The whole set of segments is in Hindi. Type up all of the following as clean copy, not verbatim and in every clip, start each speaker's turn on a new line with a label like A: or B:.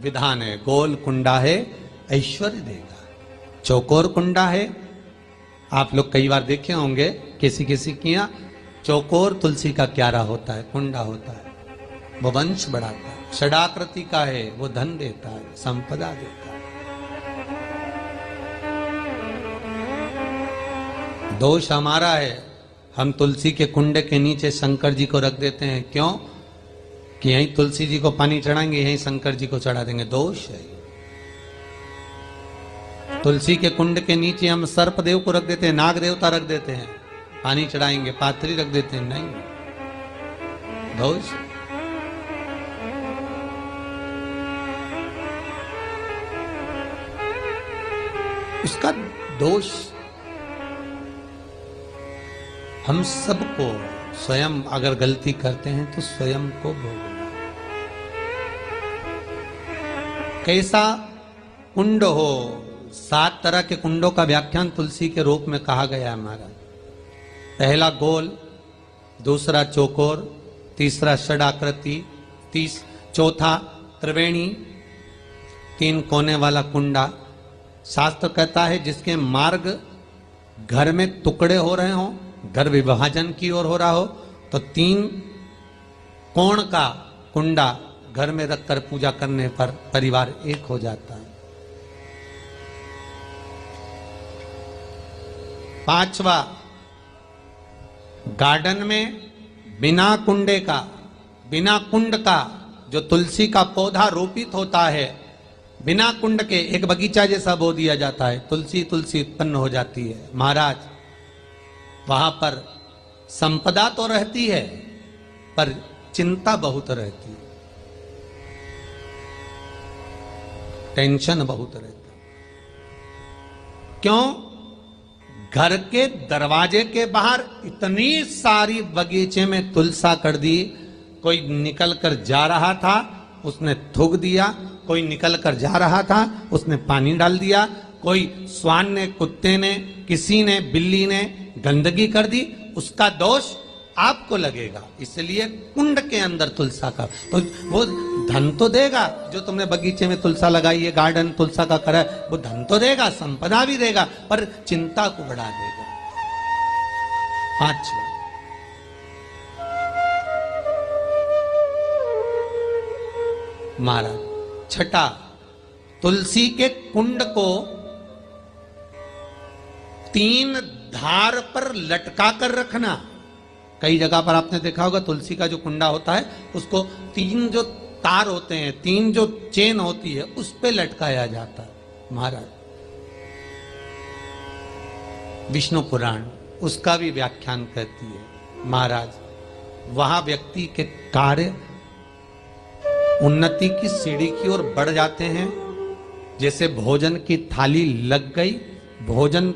A: विधान है। गोल कुंडा है ऐश्वर्य देगा, चौकोर कुंडा है, आप लोग कई बार देखे होंगे किसी किसी के यहाँ चौकोर तुलसी का क्यारा होता है, कुंडा होता है, वो वंश बढ़ाता है। षडाकृति का है, वो धन देता है, संपदा देता है। दोष हमारा है, हम तुलसी के कुंडे के नीचे शंकर जी को रख देते हैं। क्यों? कि यहीं तुलसी जी को पानी चढ़ाएंगे, यहीं शंकर जी को चढ़ा देंगे। दोष है। तुलसी के कुंड के नीचे हम सर्प देव को रख देते हैं, नाग देवता रख देते हैं, पानी चढ़ाएंगे, पात्री रख देते हैं। नहीं, दोष। उसका दोष हम सबको स्वयं अगर गलती करते हैं तो स्वयं को भोगना। कैसा कुंड हो, 7 तरह के कुंडों का व्याख्यान तुलसी के रूप में कहा गया हमारा। पहला गोल, दूसरा चौकोर, तीसरा षडाकृति, चौथा त्रिवेणी, 3 कोने वाला कुंडा। शास्त्र कहता है जिसके मार्ग घर में टुकड़े हो रहे हो, घर विभाजन की ओर हो रहा हो, तो 3 कोण का कुंडा घर में रखकर पूजा करने पर परिवार एक हो जाता है। 5वां, गार्डन में बिना कुंडे का, बिना कुंड का जो तुलसी का पौधा रोपित होता है, बिना कुंड के एक बगीचा जैसा बो दिया जाता है, तुलसी तुलसी उत्पन्न हो जाती है। महाराज, वहां पर संपदा तो रहती है पर चिंता बहुत रहती है, टेंशन बहुत रहता है। क्यों? घर के दरवाजे के बाहर इतनी सारी बगीचे में तुलसा कर दी। कोई निकल कर जा रहा था, उसने थूक दिया, कोई निकल कर जा रहा था, उसने पानी डाल दिया, कोई श्वान ने, कुत्ते ने, किसी ने, बिल्ली ने गंदगी कर दी, उसका दोष आपको लगेगा। इसलिए कुंड के अंदर तुलसा का, तो वो धन तो देगा, जो तुमने बगीचे में तुलसा लगाई है, गार्डन तुलसा का करा है, वो धन तो देगा, संपदा भी देगा, पर चिंता को बढ़ा देगा। 5वां, महाराज। 6, तुलसी के कुंड को 3 धार पर लटका कर रखना। कई जगह पर आपने देखा होगा तुलसी का जो कुंडा होता है उसको 3 जो तार होते हैं, 3 जो चेन होती है, उस पे लटकाया जाता है। महाराज, विष्णु पुराण उसका भी व्याख्यान करती है। महाराज, वहां व्यक्ति के कार्य उन्नति की सीढ़ी की ओर बढ़ जाते हैं। जैसे भोजन की थाली लग गई, भोजन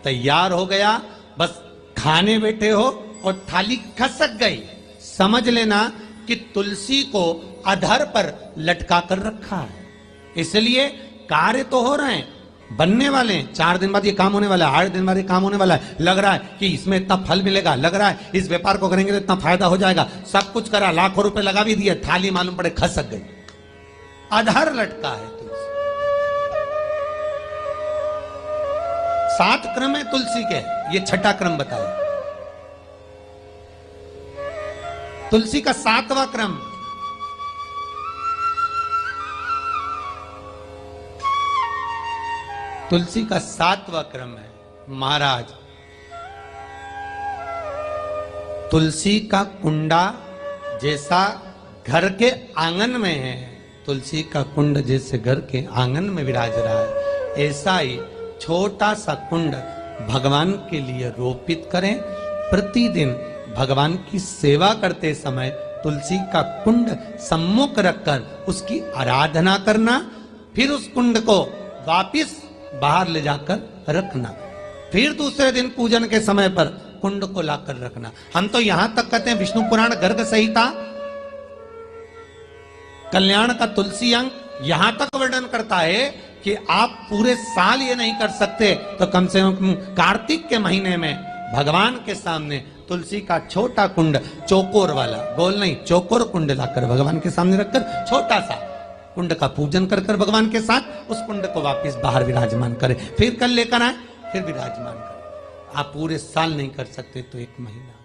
A: तैयार हो गया, बस खाने बैठे हो और थाली खसक गई, समझ लेना कि तुलसी को अधर पर लटका कर रखा है। इसलिए कार्य तो हो रहे हैं, बनने वाले हैं, 4 दिन बाद ये काम होने वाला है, 8 दिन बाद ये काम होने वाला है, लग रहा है कि इसमें इतना फल मिलेगा, लग रहा है इस व्यापार को करेंगे तो इतना फायदा हो जाएगा, सब कुछ करा, लाखों रुपए लगा भी दिए, थाली मालूम पड़े खसक गई, अधर लटका है तुलसी। 7 क्रम है तुलसी के, ये 6ठा क्रम बताया। तुलसी का 7वां क्रम, तुलसी का 7वां क्रम है। महाराज, तुलसी का कुंडा जैसा घर के आंगन में है, तुलसी का कुंड जैसे घर के आंगन में विराज रहा है, ऐसा ही छोटा सा कुंड भगवान के लिए रोपित करें। प्रतिदिन भगवान की सेवा करते समय तुलसी का कुंड सम्मुख रखकर उसकी आराधना करना, फिर उस कुंड को वापिस बाहर ले जाकर रखना, फिर दूसरे दिन पूजन के समय पर कुंड को लाकर रखना। हम तो यहां तक कहते हैं, विष्णु पुराण गर्ग संहिता कल्याण का तुलसी अंग यहां तक वर्णन करता है कि आप पूरे साल ये नहीं कर सकते तो कम से कम कार्तिक के महीने में भगवान के सामने तुलसी का छोटा कुंड, चौकोर वाला, गोल नहीं, चौकोर कुंड लाकर भगवान के सामने रखकर छोटा सा कुंड का पूजन कर कर भगवान के साथ उस कुंड को वापस बाहर विराजमान करें, फिर कल लेकर आए, फिर विराजमान करें। आप पूरे साल नहीं कर सकते तो 1 महीना।